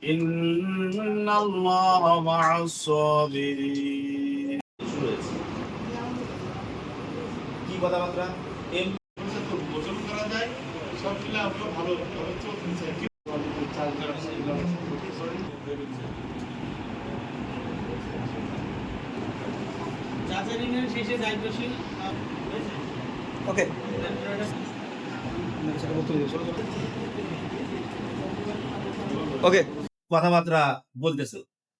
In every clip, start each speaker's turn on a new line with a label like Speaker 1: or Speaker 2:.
Speaker 1: ইন্নাল্লাহা মা'আস সাবিরিন।
Speaker 2: শুরু হয়েছে কি কথাবার্তা এম
Speaker 1: গোসল করা যায় সব মিলে আমরা ভালো চলতেছে।
Speaker 3: ওকে ওকে
Speaker 2: কথাবার্তা বলতেছে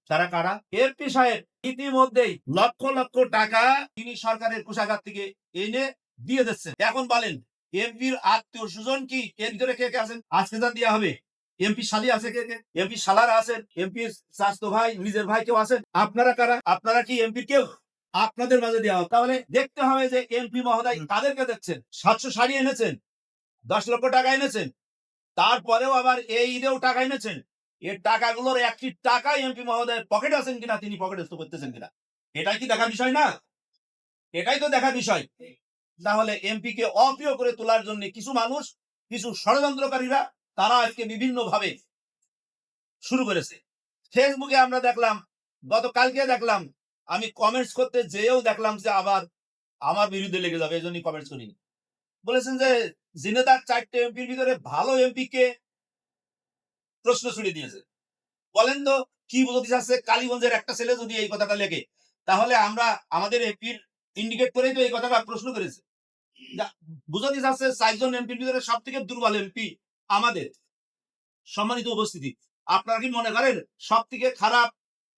Speaker 2: তারা কারা এমপি সাহেব ইতিমধ্যেই লক্ষ লক্ষ টাকা তিনি সরকারের কোষাগার থেকে এনে দিয়ে দিচ্ছেন। এখন বলেন এমপির আত্মীয় স্বজন কি এর ভিতরে কে কে আছেন? আজকে যা দেওয়া হবে এমপি শালী আছে, কে কে এমপি শালারা আছেন, এমপির স্বাস্থ্য ভাই নিজের ভাই কেউ আছেন? আপনারা কারা? আপনারা কি এমপির কেউ? আপনাদের মাঝে দেওয়া হোক। তাহলে দেখতে হবে যে এমপি মহোদয় তাদেরকে দেখছেন 700 শাড়ি এনেছেন, 10 লক্ষ টাকা এনেছেন, তারপরেও আবার এই ঈদেও টাকা এনেছেন। এর টাকাগুলোর একটি টাকা এমপি মহোদয়ের পকেটে আছেন কিনা, তিনি পকেটস্থ করতেছেন কিনা, এটাই কি দেখার বিষয় না? এটাই তো দেখার বিষয়। তাহলে এমপি কে অপ্রিয় করে তোলার জন্য কিছু মানুষ, কিছু ষড়যন্ত্রকারীরা তারা আজকে বিভিন্ন ভাবে শুরু করেছে। ফেসবুকে আমরা দেখলাম, গতকালকে দেখলাম, আমি কমেন্টস করতে যেয়েও দেখলাম যে আবার আমার বিরুদ্ধে লেগে যাবে, এই জন্যই কমেন্টস করিনি। বলেছেন যে জিনেদার 4টে এমপির ভিতরে ভালো এমপি কে, প্রশ্ন ছুড়ে দিয়েছে। বলেন তো কি বুঝতে চাচ্ছে? কালীগঞ্জের একটা ছেলে যদি এই কথাটা লেখে, তাহলে আমরা আমাদের এমপির ইন্ডিকেট করেই তো এই কথাটা প্রশ্ন করেছে। বুঝতে চাচ্ছে 4জন এমপির ভিতরে সব থেকে দুর্বল এমপি আমাদের। সম্মানিত উপস্থিতি, আপনারা কি মনে করেন সব থেকে খারাপ,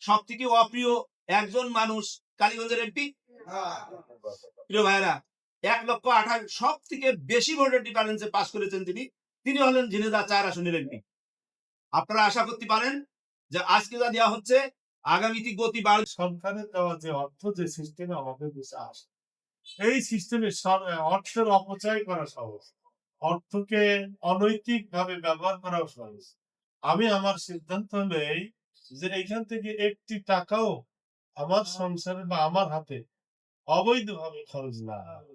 Speaker 2: সব থেকে অপ্রিয় একজন মানুষ কালীগঞ্জের এমপি? প্রিয় ভাইরা, 1,28,000 সব থেকে বেশি ভোটের ডিফারেন্সে পাস করেছেন তিনি। তিনি হলেন ঝিনেদা 4 আসনের এমপি। আপনারা আশা করতে পারেন যে আজকে যা দেওয়া হচ্ছে আগামীতে গতি বাড়বে।
Speaker 1: সরকারের দেওয়া যে অর্থ যে সিস্টেমে আমাদের দেশে আসে, এই সিস্টেমে অর্থের অপচয় করা সহজ, অর্থকে অনৈতিক ভাবে ব্যবহার করা সহজ। আমি আমার সিদ্ধান্ত নেই যে এখান থেকে একটি টাকাও আমার সংসারে বা আমার হাতে অবৈধভাবে খরচ না হয়।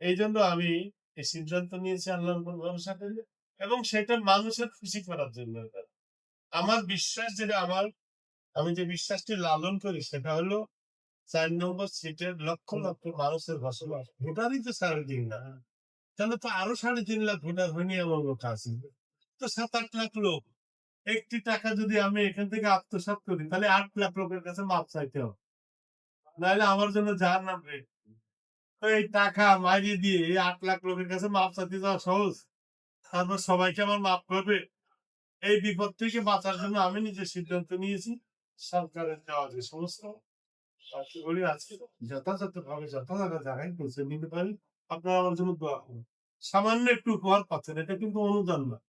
Speaker 1: এই জন্য আমি এই সিদ্ধান্ত নিয়েছি আল্লাহর উপর ভরসা করে, এবং সেটা মানুষের খুশি করার জন্য। আমার বিশ্বাস, যেটা আমি যে বিশ্বাসটি লালন করি সেটা হলো 4 নম্বর সিটের লক্ষ লক্ষ মানুষের বসবাস। ভোটারই তো 3.5 না, তাহলে তো আরো 3.5 লাখ ভোটার হয়নি আমার লোক আছে, তো 7-8 লাখ লোক। একটি টাকা যদি আমি এখান থেকে আত্মসাৎ করি, তাহলে 8 লাখ লোকের কাছে মাপ চাইতে হবে, নাহলে আমার জন্য জাহান্নাম রে। তো এই টাকা মাইরিয়ে দিয়ে এই 8 লাখ লোকের কাছে মাপ চাইতে যাওয়া সহজ? তারপর সবাইকে আমার মাপ করবে? এই বিপদ থেকে বাঁচার জন্য আমি নিজে সিদ্ধান্ত নিয়েছি সরকারের দেওয়া যে সমস্ত কার্যকরী আজকে যথাযথভাবে যথাযথ জায়গায় পৌঁছে দিতে পারি। আপনারা আমার জন্য দোয়া করুন। সামান্য একটু উপহার পাচ্ছেন, এটা কিন্তু অনুদান না।